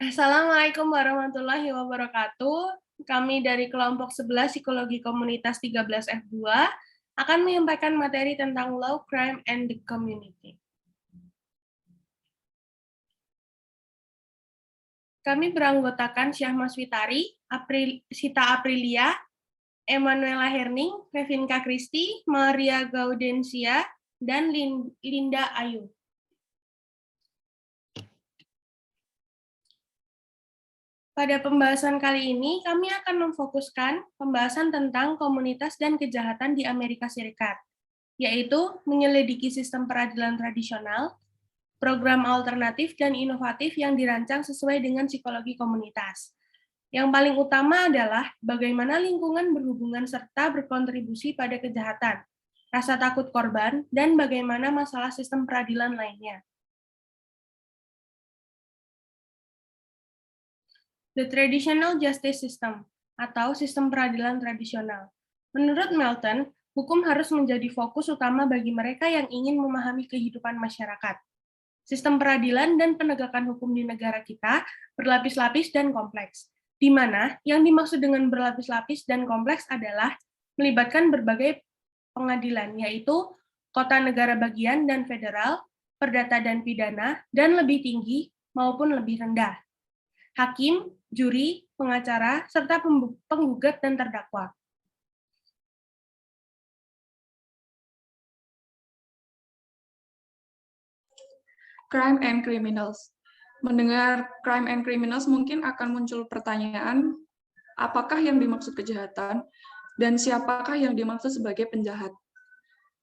Assalamualaikum warahmatullahi wabarakatuh. Kami dari kelompok 11 Psikologi Komunitas 13F2 akan menyampaikan materi tentang Law, Crime, and the Community. Kami beranggotakan Syahmas Witari, Sita Aprilia, Emanuela Herning, Kevinka Kristi, Maria Gaudensia, dan Linda Ayu. Pada pembahasan kali ini, kami akan memfokuskan pembahasan tentang komunitas dan kejahatan di Amerika Serikat, yaitu menyelidiki sistem peradilan tradisional, program alternatif dan inovatif yang dirancang sesuai dengan psikologi komunitas. Yang paling utama adalah bagaimana lingkungan berhubungan serta berkontribusi pada kejahatan, rasa takut korban, dan bagaimana masalah sistem peradilan lainnya. The Traditional Justice System, atau sistem peradilan tradisional. Menurut Melton, hukum harus menjadi fokus utama bagi mereka yang ingin memahami kehidupan masyarakat. Sistem peradilan dan penegakan hukum di negara kita berlapis-lapis dan kompleks, di mana yang dimaksud dengan berlapis-lapis dan kompleks adalah melibatkan berbagai pengadilan, yaitu kota negara bagian dan federal, perdata dan pidana, dan lebih tinggi maupun lebih rendah. Hakim, juri, pengacara, serta penggugat dan terdakwa. Crime and Criminals. Mendengar crime and criminals mungkin akan muncul pertanyaan, apakah yang dimaksud kejahatan dan siapakah yang dimaksud sebagai penjahat?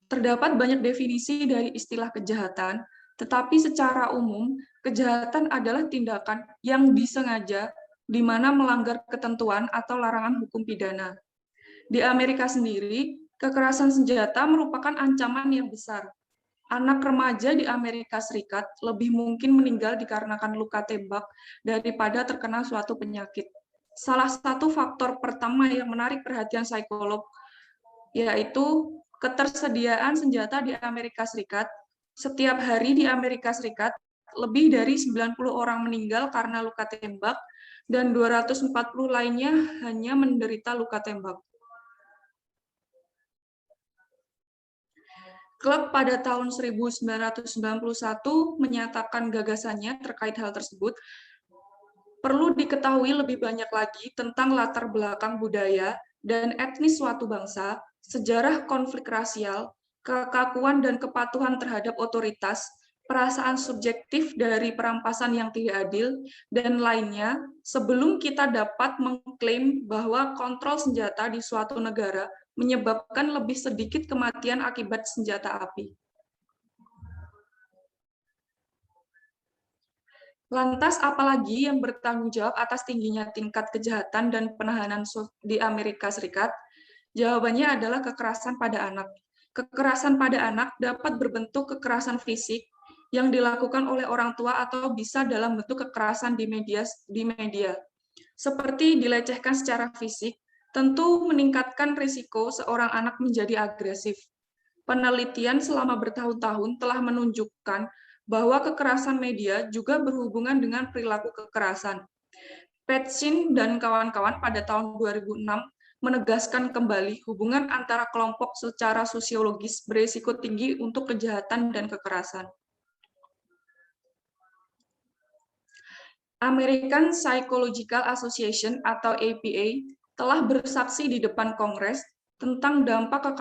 Terdapat banyak definisi dari istilah kejahatan, tetapi secara umum, kejahatan adalah tindakan yang disengaja di mana melanggar ketentuan atau larangan hukum pidana. Di Amerika sendiri, kekerasan senjata merupakan ancaman yang besar. Anak remaja di Amerika Serikat lebih mungkin meninggal dikarenakan luka tembak daripada terkena suatu penyakit. Salah satu faktor pertama yang menarik perhatian psikolog yaitu ketersediaan senjata di Amerika Serikat. Setiap hari di Amerika Serikat, lebih dari 90 orang meninggal karena luka tembak, dan 240 lainnya hanya menderita luka tembak. Klub pada tahun 1991 menyatakan gagasannya terkait hal tersebut. Perlu diketahui lebih banyak lagi tentang latar belakang budaya dan etnis suatu bangsa, sejarah konflik rasial, kekakuan dan kepatuhan terhadap otoritas, perasaan subjektif dari perampasan yang tidak adil, dan lainnya, sebelum kita dapat mengklaim bahwa kontrol senjata di suatu negara menyebabkan lebih sedikit kematian akibat senjata api. Lantas, apalagi yang bertanggung jawab atas tingginya tingkat kejahatan dan penahanan di Amerika Serikat? Jawabannya adalah kekerasan pada anak. Kekerasan pada anak dapat berbentuk kekerasan fisik yang dilakukan oleh orang tua atau bisa dalam bentuk kekerasan di media. Seperti dilecehkan secara fisik, tentu meningkatkan risiko seorang anak menjadi agresif. Penelitian selama bertahun-tahun telah menunjukkan bahwa kekerasan media juga berhubungan dengan perilaku kekerasan. Petsin dan kawan-kawan pada tahun 2006 menegaskan kembali hubungan antara kelompok secara sosiologis berisiko tinggi untuk kejahatan dan kekerasan. American Psychological Association atau APA telah bersaksi di depan Kongres tentang dampak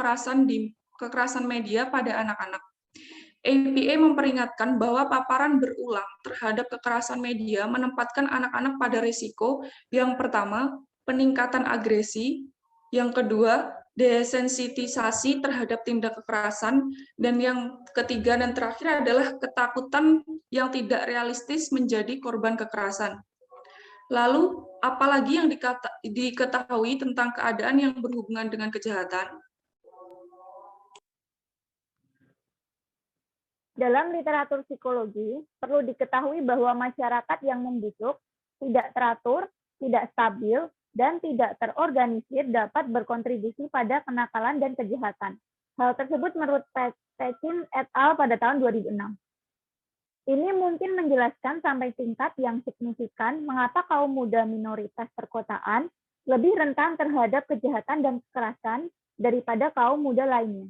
kekerasan media pada anak-anak. APA memperingatkan bahwa paparan berulang terhadap kekerasan media menempatkan anak-anak pada risiko yang pertama, peningkatan agresi, yang kedua, desensitisasi terhadap tindak kekerasan, dan yang ketiga dan terakhir adalah ketakutan yang tidak realistis menjadi korban kekerasan. Lalu, apalagi yang diketahui tentang keadaan yang berhubungan dengan kejahatan? Dalam literatur psikologi, perlu diketahui bahwa masyarakat yang membusuk, tidak teratur, tidak stabil, dan tidak terorganisir dapat berkontribusi pada kenakalan dan kejahatan. Hal tersebut menurut Petsin et al. Pada tahun 2006. Ini mungkin menjelaskan sampai tingkat yang signifikan mengapa kaum muda minoritas perkotaan lebih rentan terhadap kejahatan dan kekerasan daripada kaum muda lainnya.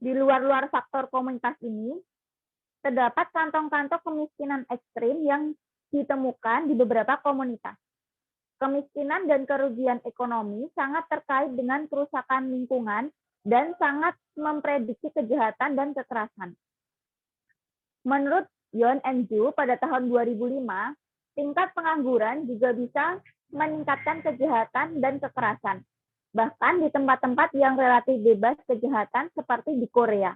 Di luar-luar faktor komunitas ini, terdapat kantong-kantong kemiskinan ekstrim yang ditemukan di beberapa komunitas. Kemiskinan dan kerugian ekonomi sangat terkait dengan kerusakan lingkungan dan sangat memprediksi kejahatan dan kekerasan. Menurut Yon and Ju pada tahun 2005, tingkat pengangguran juga bisa meningkatkan kejahatan dan kekerasan, bahkan di tempat-tempat yang relatif bebas kejahatan seperti di Korea.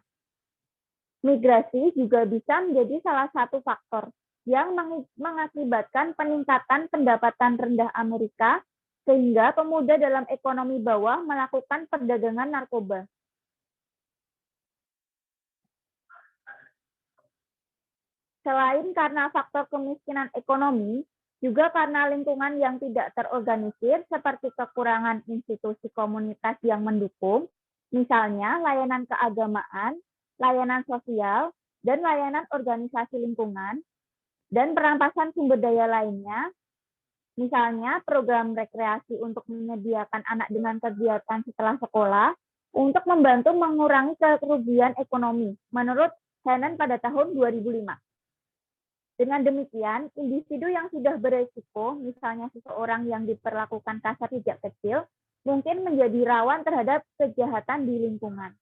Migrasi juga bisa menjadi salah satu faktor yang mengakibatkan peningkatan pendapatan rendah Amerika sehingga pemuda dalam ekonomi bawah melakukan perdagangan narkoba. Selain karena faktor kemiskinan ekonomi, juga karena lingkungan yang tidak terorganisir seperti kekurangan institusi komunitas yang mendukung, misalnya layanan keagamaan, layanan sosial, dan layanan organisasi lingkungan, dan perampasan sumber daya lainnya, misalnya program rekreasi untuk menyediakan anak dengan kegiatan setelah sekolah, untuk membantu mengurangi kerugian ekonomi, menurut Hannon pada tahun 2005. Dengan demikian, individu yang sudah beresiko, misalnya seseorang yang diperlakukan kasar sejak kecil, mungkin menjadi rawan terhadap kejahatan di lingkungan.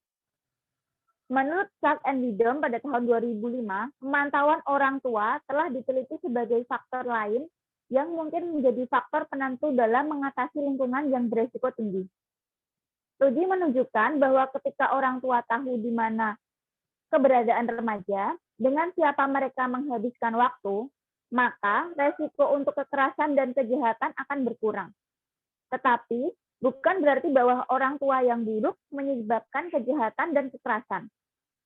Menurut Chuck and Widom pada tahun 2005, pemantauan orang tua telah diteliti sebagai faktor lain yang mungkin menjadi faktor penentu dalam mengatasi lingkungan yang beresiko tinggi. Studi menunjukkan bahwa ketika orang tua tahu di mana keberadaan remaja, dengan siapa mereka menghabiskan waktu, maka resiko untuk kekerasan dan kejahatan akan berkurang. Tetapi, bukan berarti bahwa orang tua yang buruk menyebabkan kejahatan dan kekerasan.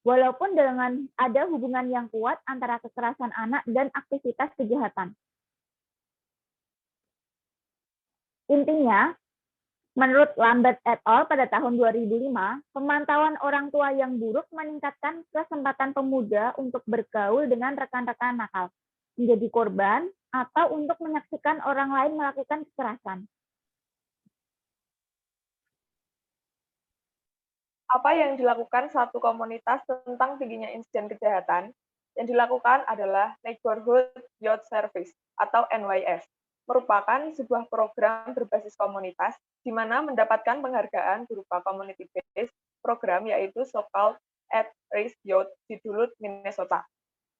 Walaupun dengan ada hubungan yang kuat antara kekerasan anak dan aktivitas kejahatan. Intinya, menurut Lambert et al. Pada tahun 2005, pemantauan orang tua yang buruk meningkatkan kesempatan pemuda untuk bergaul dengan rekan-rekan nakal, menjadi korban, atau untuk menyaksikan orang lain melakukan kekerasan. Apa yang dilakukan satu komunitas tentang tingginya insiden kejahatan? Yang dilakukan adalah Neighborhood Youth Service atau NYS, merupakan sebuah program berbasis komunitas di mana mendapatkan penghargaan berupa community-based program yaitu so-called At-Risk Youth di Duluth, Minnesota.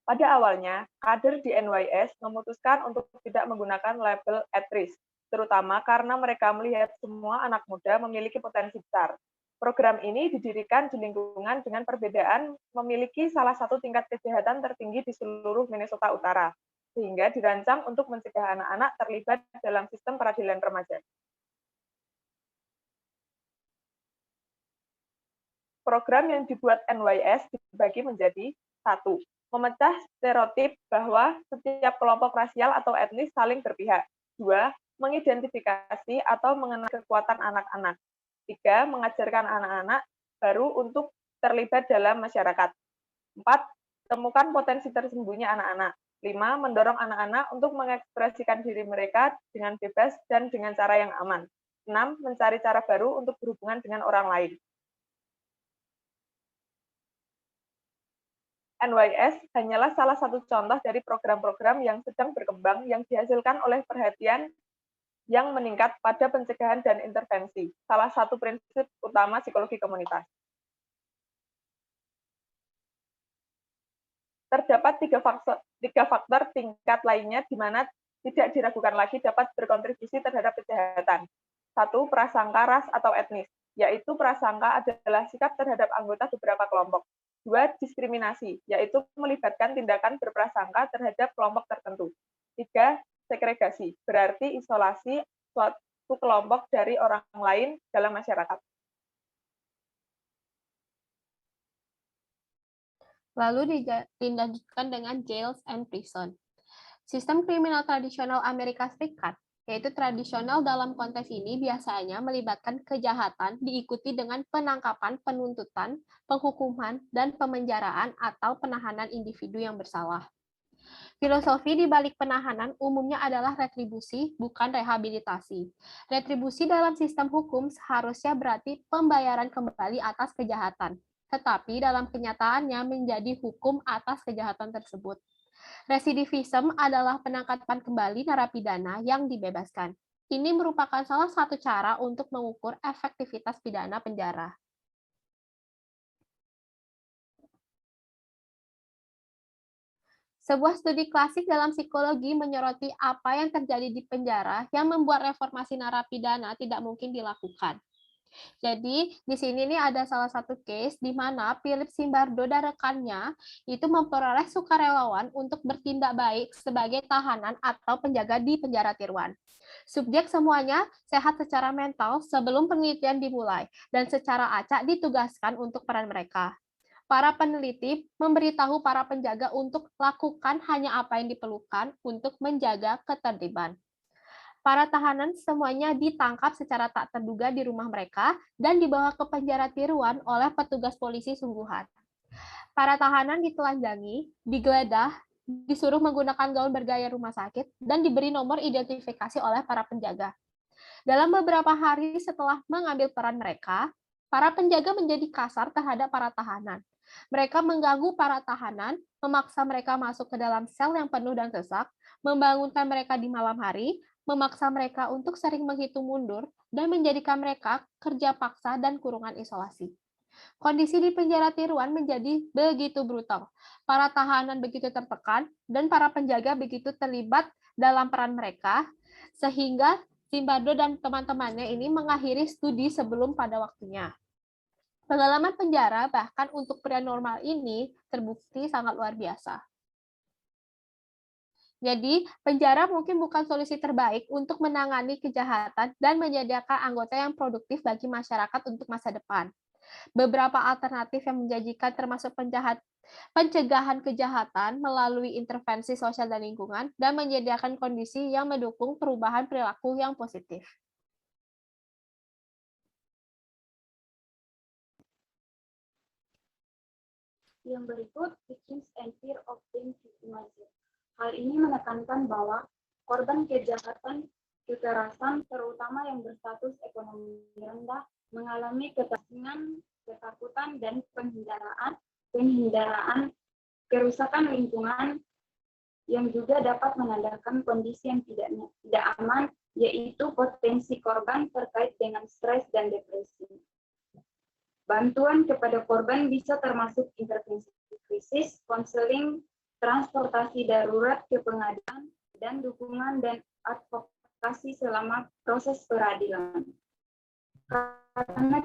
Pada awalnya, kader di NYS memutuskan untuk tidak menggunakan label at-risk, terutama karena mereka melihat semua anak muda memiliki potensi besar. Program ini didirikan di lingkungan dengan perbedaan memiliki salah satu tingkat kejahatan tertinggi di seluruh Minnesota Utara, sehingga dirancang untuk mencegah anak-anak terlibat dalam sistem peradilan remaja. Program yang dibuat NYS dibagi menjadi 1. Memecah stereotip bahwa setiap kelompok rasial atau etnis saling berpihak. 2. Mengidentifikasi atau mengenal kekuatan anak-anak. 3. Mengajarkan anak-anak baru untuk terlibat dalam masyarakat. 4. Temukan potensi tersembunyi anak-anak. 5. Mendorong anak-anak untuk mengekspresikan diri mereka dengan bebas dan dengan cara yang aman. 6. Mencari cara baru untuk berhubungan dengan orang lain. NYS hanyalah salah satu contoh dari program-program yang sedang berkembang yang dihasilkan oleh perhatian yang meningkat pada pencegahan dan intervensi, salah satu prinsip utama psikologi komunitas. Terdapat tiga faktor tingkat lainnya di mana tidak diragukan lagi dapat berkontribusi terhadap kejahatan. 1. Prasangka ras atau etnis, yaitu prasangka adalah sikap terhadap anggota beberapa kelompok. 2. Diskriminasi, yaitu melibatkan tindakan berprasangka terhadap kelompok tertentu. 3. Segregasi, berarti isolasi suatu kelompok dari orang lain dalam masyarakat. Lalu dilanjutkan dengan jails and prison. Sistem kriminal tradisional Amerika Serikat, yaitu tradisional dalam konteks ini biasanya melibatkan kejahatan diikuti dengan penangkapan, penuntutan, penghukuman, dan pemenjaraan atau penahanan individu yang bersalah. Filosofi di balik penahanan umumnya adalah retribusi, bukan rehabilitasi. Retribusi dalam sistem hukum seharusnya berarti pembayaran kembali atas kejahatan, tetapi dalam kenyataannya menjadi hukum atas kejahatan tersebut. Residivisme adalah penangkapan kembali narapidana yang dibebaskan. Ini merupakan salah satu cara untuk mengukur efektivitas pidana penjara. Sebuah studi klasik dalam psikologi menyoroti apa yang terjadi di penjara yang membuat reformasi narapidana tidak mungkin dilakukan. Jadi, di sini nih ada salah satu case di mana Philip Zimbardo dan rekannya itu memperoleh sukarelawan untuk bertindak baik sebagai tahanan atau penjaga di penjara tiruan. Subjek semuanya sehat secara mental sebelum penelitian dimulai dan secara acak ditugaskan untuk peran mereka. Para peneliti memberitahu para penjaga untuk lakukan hanya apa yang diperlukan untuk menjaga ketertiban. Para tahanan semuanya ditangkap secara tak terduga di rumah mereka dan dibawa ke penjara tiruan oleh petugas polisi sungguhan. Para tahanan ditelanjangi, digeledah, disuruh menggunakan gaun bergaya rumah sakit, dan diberi nomor identifikasi oleh para penjaga. Dalam beberapa hari setelah mengambil peran mereka, para penjaga menjadi kasar terhadap para tahanan. Mereka mengganggu para tahanan, memaksa mereka masuk ke dalam sel yang penuh dan sesak, membangunkan mereka di malam hari, memaksa mereka untuk sering menghitung mundur, dan menjadikan mereka kerja paksa dan kurungan isolasi. Kondisi di penjara tiruan menjadi begitu brutal. Para tahanan begitu tertekan, dan para penjaga begitu terlibat dalam peran mereka, sehingga Zimbardo dan teman-temannya ini mengakhiri studi sebelum pada waktunya. Pengalaman penjara bahkan untuk pria normal ini terbukti sangat luar biasa. Jadi, penjara mungkin bukan solusi terbaik untuk menangani kejahatan dan menyediakan anggota yang produktif bagi masyarakat untuk masa depan. Beberapa alternatif yang menjanjikan termasuk pencegahan kejahatan melalui intervensi sosial dan lingkungan dan menyediakan kondisi yang mendukung perubahan perilaku yang positif. Yang berikut, victims and fear of being victimized. Hal ini menekankan bahwa korban kejahatan kekerasan, terutama yang berstatus ekonomi rendah, mengalami ketakutan, dan penghindaraan kerusakan lingkungan yang juga dapat menandakan kondisi yang tidak aman, yaitu potensi korban terkait dengan stres dan depresi. Bantuan kepada korban bisa termasuk intervensi krisis, konseling, transportasi darurat ke pengadilan, dan dukungan dan advokasi selama proses peradilan. Karena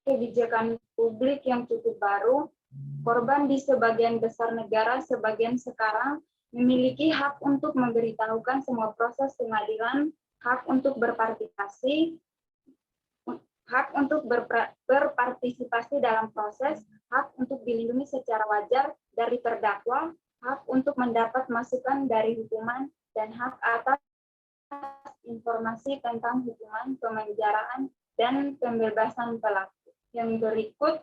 kebijakan publik yang cukup baru, korban di sebagian besar negara sebagian sekarang memiliki hak untuk memberitahukan semua proses pengadilan, hak untuk berpartisipasi, dalam proses, hak untuk dilindungi secara wajar dari terdakwa, hak untuk mendapat masukan dari hukuman, dan hak atas informasi tentang hukuman, pemenjaraan, dan pembebasan pelaku. Yang berikut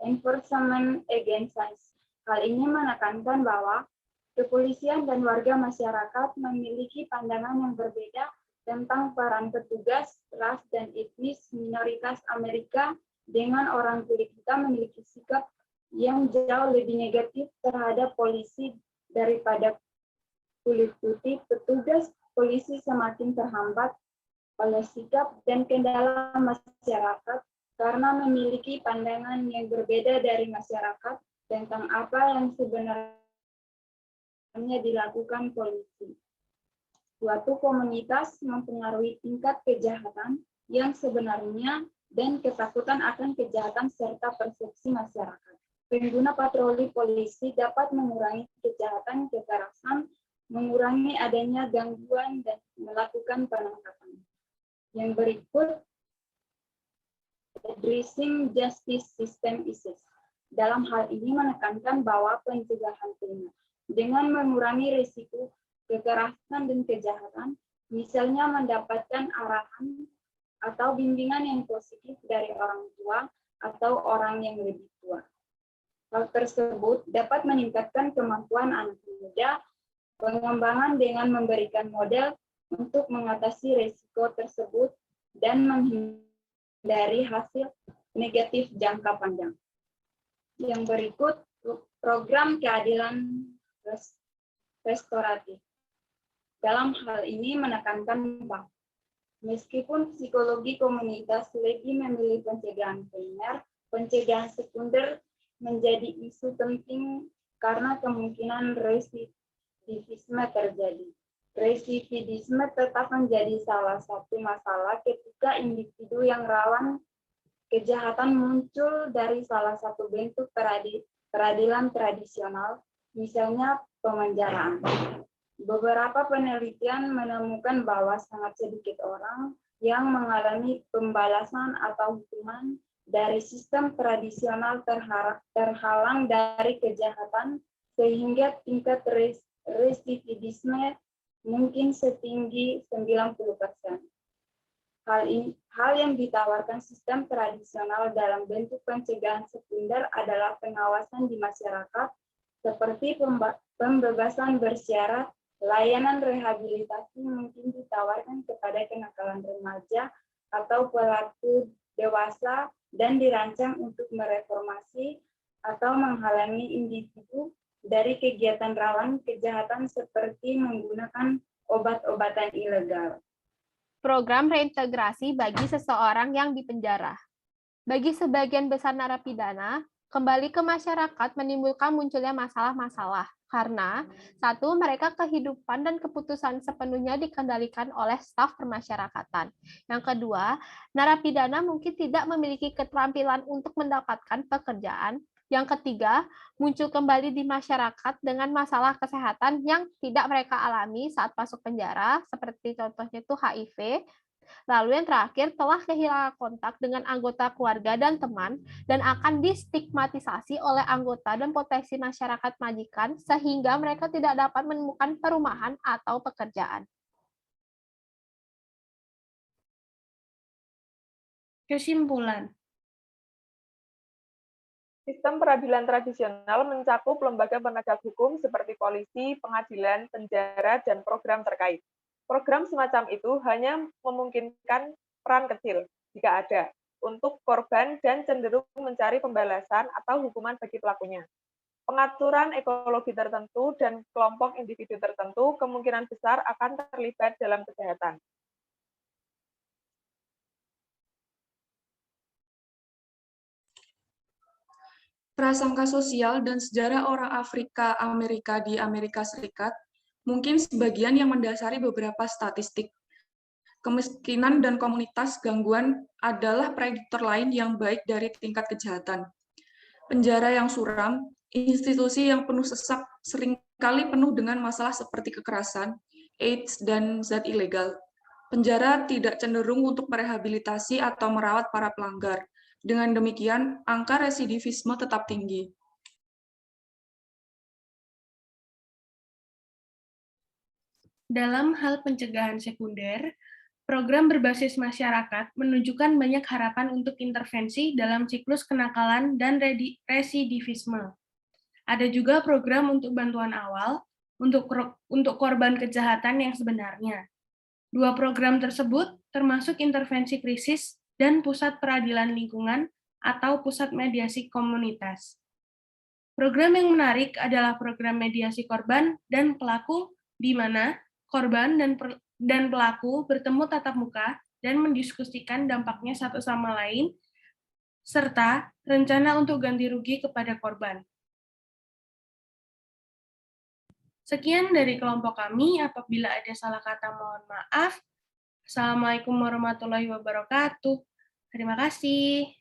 enforcement against violence. Hal ini menekankan bahwa kepolisian dan warga masyarakat memiliki pandangan yang berbeda tentang peran petugas ras dan etnis minoritas Amerika dengan orang kulit hitam memiliki sikap yang jauh lebih negatif terhadap polisi daripada kulit putih. Petugas polisi semakin terhambat oleh sikap dan kendala masyarakat karena memiliki pandangan yang berbeda dari masyarakat tentang apa yang sebenarnya dilakukan polisi. Suatu komunitas mempengaruhi tingkat kejahatan yang sebenarnya dan ketakutan akan kejahatan serta persepsi masyarakat. Pengguna patroli polisi dapat mengurangi kejahatan kekerasan, mengurangi adanya gangguan, dan melakukan penangkapan. Yang berikut, addressing justice system issues. Dalam hal ini menekankan bahwa pencegahan kriminal dengan mengurangi risiko kekerasan dan kejahatan, misalnya mendapatkan arahan atau bimbingan yang positif dari orang tua atau orang yang lebih tua. Hal tersebut dapat meningkatkan kemampuan anak muda, pengembangan dengan memberikan model untuk mengatasi risiko tersebut dan menghindari hasil negatif jangka panjang. Yang berikut, program keadilan restoratif. Dalam hal ini menekankan bahwa meskipun psikologi komunitas lebih memilih pencegahan primer, pencegahan sekunder menjadi isu penting karena kemungkinan residivisme terjadi. Residivisme tetap menjadi salah satu masalah ketika individu yang rawan kejahatan muncul dari salah satu bentuk peradilan tradisional, misalnya pemenjaraan. Beberapa penelitian menemukan bahwa sangat sedikit orang yang mengalami pembalasan atau hukuman dari sistem tradisional terhalang dari kejahatan, sehingga tingkat residivisme mungkin setinggi 90%. Hal yang ditawarkan sistem tradisional dalam bentuk pencegahan sekunder adalah pengawasan di masyarakat, seperti pembebasan bersyarat, layanan rehabilitasi mungkin ditawarkan kepada kenakalan remaja atau pelaku dewasa dan dirancang untuk mereformasi atau menghalangi individu dari kegiatan rawan kejahatan seperti menggunakan obat-obatan ilegal. Program reintegrasi bagi seseorang yang dipenjara. Bagi sebagian besar narapidana, kembali ke masyarakat menimbulkan munculnya masalah-masalah karena satu, mereka kehidupan dan keputusan sepenuhnya dikendalikan oleh staf permasyarakatan. Yang kedua, narapidana mungkin tidak memiliki keterampilan untuk mendapatkan pekerjaan. Yang ketiga, muncul kembali di masyarakat dengan masalah kesehatan yang tidak mereka alami saat masuk penjara, seperti contohnya itu HIV. Lalu yang terakhir, telah kehilangan kontak dengan anggota keluarga dan teman, dan akan distigmatisasi oleh anggota dan potensi masyarakat majikan, sehingga mereka tidak dapat menemukan perumahan atau pekerjaan. Kesimpulan. Sistem peradilan tradisional mencakup lembaga penegak hukum seperti polisi, pengadilan, penjara, dan program terkait. Program semacam itu hanya memungkinkan peran kecil, jika ada, untuk korban dan cenderung mencari pembalasan atau hukuman bagi pelakunya. Pengaturan ekologi tertentu dan kelompok individu tertentu kemungkinan besar akan terlibat dalam kejahatan. Prasangka sosial dan sejarah orang Afrika-Amerika di Amerika Serikat mungkin sebagian yang mendasari beberapa statistik. Kemiskinan dan komunitas gangguan adalah prediktor lain yang baik dari tingkat kejahatan. Penjara yang suram, institusi yang penuh sesak, seringkali penuh dengan masalah seperti kekerasan, AIDS, dan zat ilegal. Penjara tidak cenderung untuk merehabilitasi atau merawat para pelanggar. Dengan demikian, angka residivisme tetap tinggi. Dalam hal pencegahan sekunder, program berbasis masyarakat menunjukkan banyak harapan untuk intervensi dalam siklus kenakalan dan residivisme. Ada juga program untuk bantuan awal untuk korban kejahatan yang sebenarnya. Dua program tersebut termasuk intervensi krisis dan pusat peradilan lingkungan atau pusat mediasi komunitas. Program yang menarik adalah program mediasi korban dan pelaku, di mana korban dan pelaku bertemu tatap muka dan mendiskusikan dampaknya satu sama lain, serta rencana untuk ganti rugi kepada korban. Sekian dari kelompok kami, apabila ada salah kata mohon maaf. Assalamualaikum warahmatullahi wabarakatuh. Terima kasih.